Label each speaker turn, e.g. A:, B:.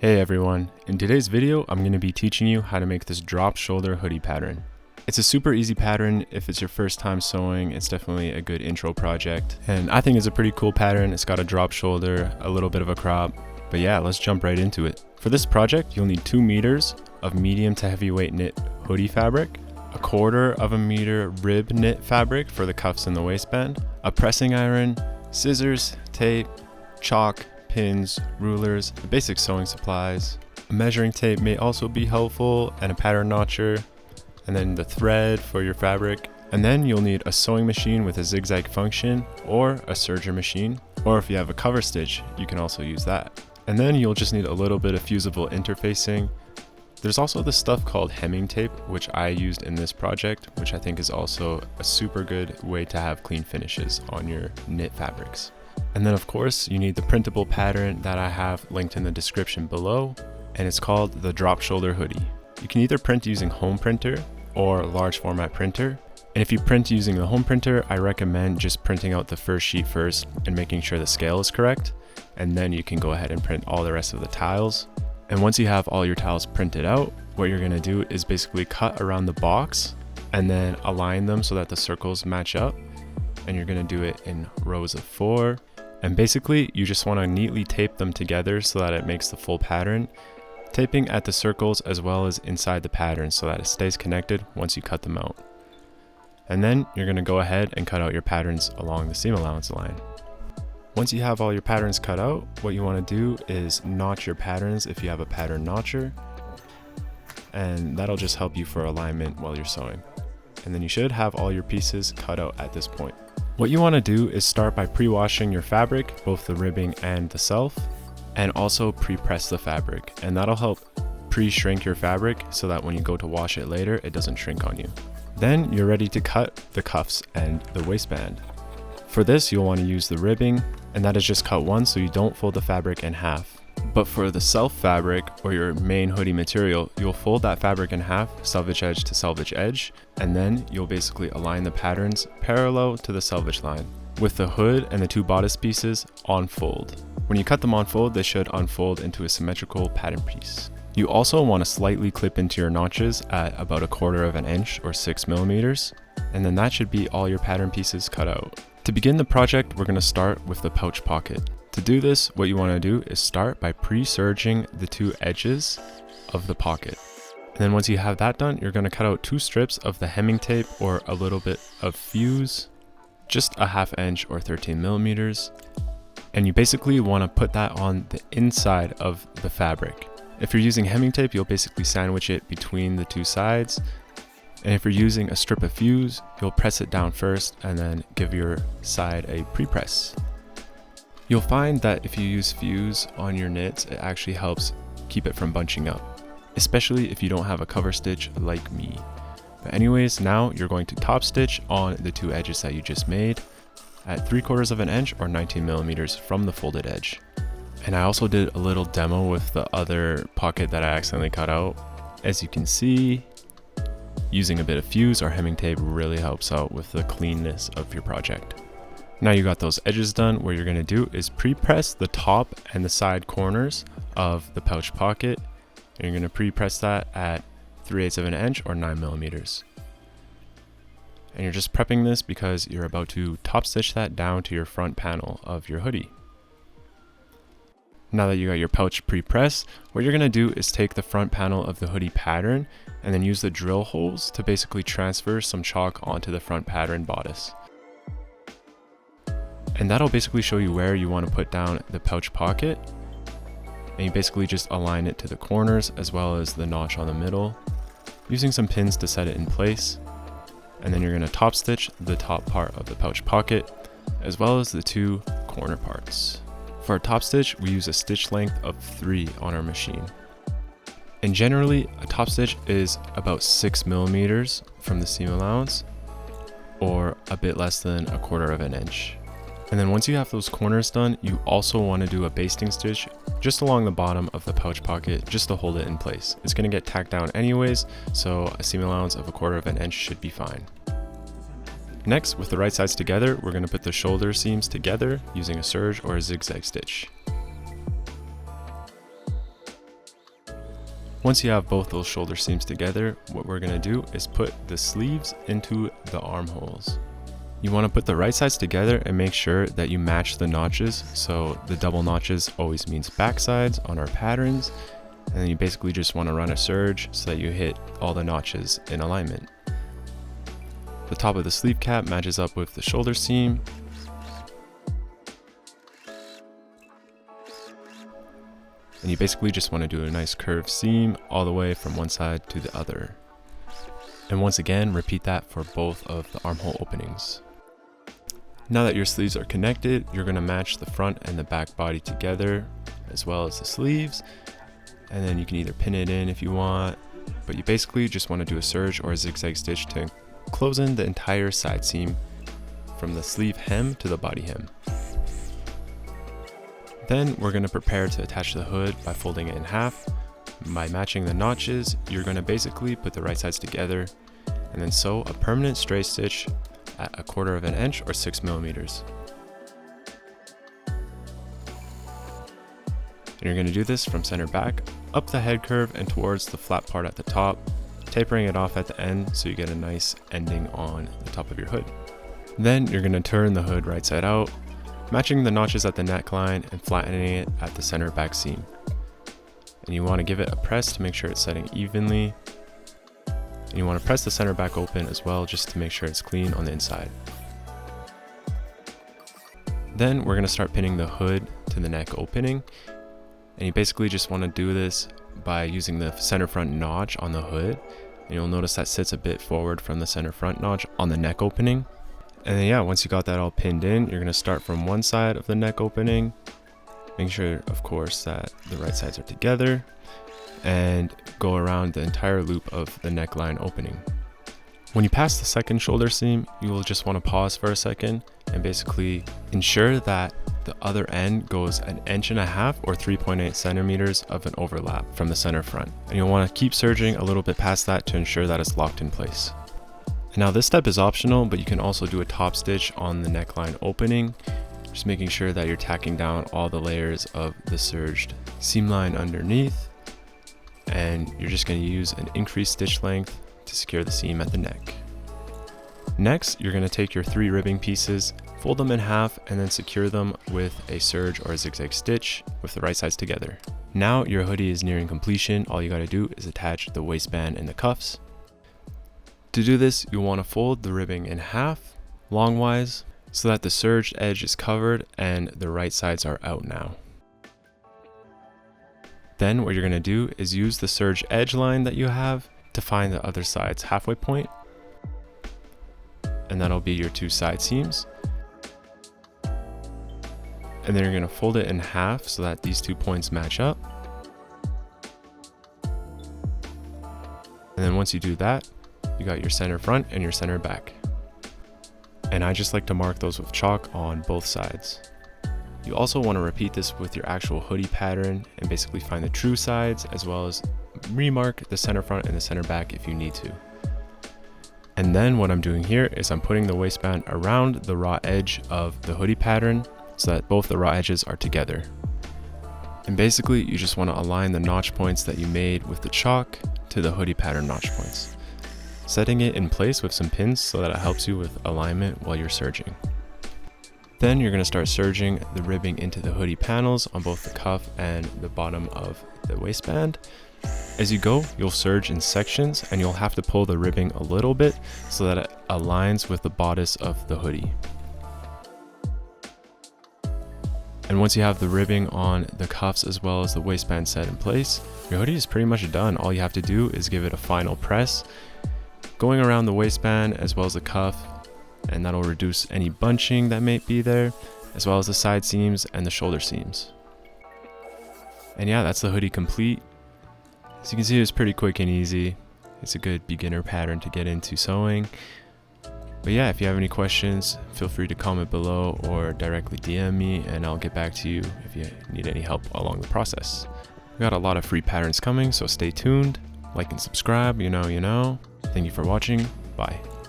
A: Hey everyone, in today's video I'm going to be teaching you how to make this drop shoulder hoodie pattern. It's a super easy pattern. If it's your first time sewing, it's definitely a good intro project. And I think it's a pretty cool pattern. It's got a drop shoulder, a little bit of a crop, but yeah, let's jump right into it. For this project, you'll need 2 meters of medium to heavyweight knit hoodie fabric, 1/4 of a meter rib knit fabric for the cuffs and the waistband, a pressing iron, scissors, tape, chalk, pins, rulers, the basic sewing supplies. A measuring tape may also be helpful, and a pattern notcher, and then the thread for your fabric. And then you'll need a sewing machine with a zigzag function or a serger machine, or if you have a cover stitch, you can also use that. And then you'll just need a little bit of fusible interfacing. There's also this stuff called hemming tape, which I used in this project, which I think is also a super good way to have clean finishes on your knit fabrics. And then of course you need the printable pattern that I have linked in the description below, and it's called the drop shoulder hoodie. You can either print using home printer or large format printer. And if you print using the home printer, I recommend just printing out the first sheet first and making sure the scale is correct. And then you can go ahead and print all the rest of the tiles. And once you have all your tiles printed out, what you're gonna do is basically cut around the box and then align them so that the circles match up. And you're gonna do it in rows of 4. And basically you just wanna neatly tape them together so that it makes the full pattern, taping at the circles as well as inside the pattern so that it stays connected once you cut them out. And then you're gonna go ahead and cut out your patterns along the seam allowance line. Once you have all your patterns cut out, what you wanna do is notch your patterns if you have a pattern notcher, and that'll just help you for alignment while you're sewing. And then you should have all your pieces cut out at this point. What you want to do is start by pre-washing your fabric, both the ribbing and the self, and also pre-press the fabric, and that'll help pre-shrink your fabric so that when you go to wash it later, it doesn't shrink on you. Then you're ready to cut the cuffs and the waistband. For this, you'll want to use the ribbing, and that is just cut once so you don't fold the fabric in half. But for the self fabric or your main hoodie material, you'll fold that fabric in half, selvage edge to selvage edge, and then you'll basically align the patterns parallel to the selvage line, with the hood and the 2 bodice pieces on fold. When you cut them on fold, they should unfold into a symmetrical pattern piece. You also want to slightly clip into your notches at about 1/4 of an inch or 6 millimeters, and then that should be all your pattern pieces cut out. To begin the project, we're going to start with the pouch pocket. To do this, what you want to do is start by pre-serging the 2 edges of the pocket. And then once you have that done, you're going to cut out 2 strips of the hemming tape or a little bit of fuse, just a 1/2 inch or 13 millimeters. And you basically want to put that on the inside of the fabric. If you're using hemming tape, you'll basically sandwich it between the 2 sides. And if you're using a strip of fuse, you'll press it down first and then give your side a pre-press. You'll find that if you use fuse on your knits, it actually helps keep it from bunching up, especially if you don't have a cover stitch like me. But anyways, now you're going to top stitch on the 2 edges that you just made at 3/4 of an inch or 19 millimeters from the folded edge. And I also did a little demo with the other pocket that I accidentally cut out. As you can see, using a bit of fuse or hemming tape really helps out with the cleanness of your project. Now you got those edges done, what you're going to do is pre-press the top and the side corners of the pouch pocket. And you're going to pre-press that at 3/8 of an inch or 9 millimeters. And you're just prepping this because you're about to top stitch that down to your front panel of your hoodie. Now that you got your pouch pre-pressed, what you're going to do is take the front panel of the hoodie pattern and then use the drill holes to basically transfer some chalk onto the front pattern bodice. And that'll basically show you where you want to put down the pouch pocket. And you basically just align it to the corners as well as the notch on the middle, using some pins to set it in place. And then you're going to top stitch the top part of the pouch pocket as well as the 2 corner parts. For our top stitch, we use a stitch length of 3 on our machine. And generally, a top stitch is about 6 millimeters from the seam allowance, or a bit less than 1/4 of an inch. And then once you have those corners done, you also want to do a basting stitch just along the bottom of the pouch pocket just to hold it in place. It's going to get tacked down anyways, so a seam allowance of 1/4 of an inch should be fine. Next, with the right sides together, we're going to put the shoulder seams together using a serge or a zigzag stitch. Once you have both those shoulder seams together, what we're going to do is put the sleeves into the armholes. You want to put the right sides together and make sure that you match the notches. So the double notches always means back sides on our patterns. And then you basically just want to run a serge so that you hit all the notches in alignment. The top of the sleeve cap matches up with the shoulder seam. And you basically just want to do a nice curved seam all the way from one side to the other. And once again, repeat that for both of the armhole openings. Now that your sleeves are connected, you're going to match the front and the back body together, as well as the sleeves. And then you can either pin it in if you want, but you basically just want to do a serge or a zigzag stitch to close in the entire side seam from the sleeve hem to the body hem. Then we're going to prepare to attach the hood by folding it in half. By matching the notches, you're going to basically put the right sides together and then sew a permanent straight stitch at 1/4 inch or 6 millimeters. And you're going to do this from center back, up the head curve and towards the flat part at the top, tapering it off at the end so you get a nice ending on the top of your hood. Then you're going to turn the hood right side out, matching the notches at the neckline and flattening it at the center back seam. And you want to give it a press to make sure it's setting evenly. And you want to press the center back open as well just to make sure it's clean on the inside. Then we're going to start pinning the hood to the neck opening. And you basically just want to do this by using the center front notch on the hood. And you'll notice that sits a bit forward from the center front notch on the neck opening. And then yeah, once you got that all pinned in, you're going to start from one side of the neck opening. Make sure, of course, that the right sides are together and go around the entire loop of the neckline opening. When you pass the second shoulder seam, you will just want to pause for a second and basically ensure that the other end goes 1.5 inches or 3.8 centimeters of an overlap from the center front. And you'll want to keep serging a little bit past that to ensure that it's locked in place. And now this step is optional, but you can also do a top stitch on the neckline opening, just making sure that you're tacking down all the layers of the serged seam line underneath. And you're just going to use an increased stitch length to secure the seam at the neck. Next, you're going to take your 3 ribbing pieces, fold them in half, and then secure them with a serge or a zigzag stitch with the right sides together. Now your hoodie is nearing completion. All you got to do is attach the waistband and the cuffs. To do this, you'll want to fold the ribbing in half, longwise, so that the serged edge is covered and the right sides are out now. Then what you're going to do is use the serge edge line that you have to find the other side's halfway point. And that'll be your 2 side seams. And then you're going to fold it in half so that these 2 points match up. And then once you do that, you got your center front and your center back. And I just like to mark those with chalk on both sides. You also want to repeat this with your actual hoodie pattern and basically find the true sides as well as remark the center front and the center back if you need to. And then what I'm doing here is I'm putting the waistband around the raw edge of the hoodie pattern so that both the raw edges are together. And basically you just want to align the notch points that you made with the chalk to the hoodie pattern notch points, setting it in place with some pins so that it helps you with alignment while you're serging. Then you're going to start serging the ribbing into the hoodie panels on both the cuff and the bottom of the waistband. As you go, you'll serge in sections and you'll have to pull the ribbing a little bit so that it aligns with the bodice of the hoodie. And once you have the ribbing on the cuffs as well as the waistband set in place, your hoodie is pretty much done. All you have to do is give it a final press, going around the waistband as well as the cuff, and that'll reduce any bunching that may be there, as well as the side seams and the shoulder seams. And yeah, that's the hoodie complete. As you can see, it's pretty quick and easy. It's a good beginner pattern to get into sewing. But yeah, if you have any questions, feel free to comment below or directly DM me and I'll get back to you if you need any help along the process. We got a lot of free patterns coming, so stay tuned. Like and subscribe, you know. Thank you for watching. Bye.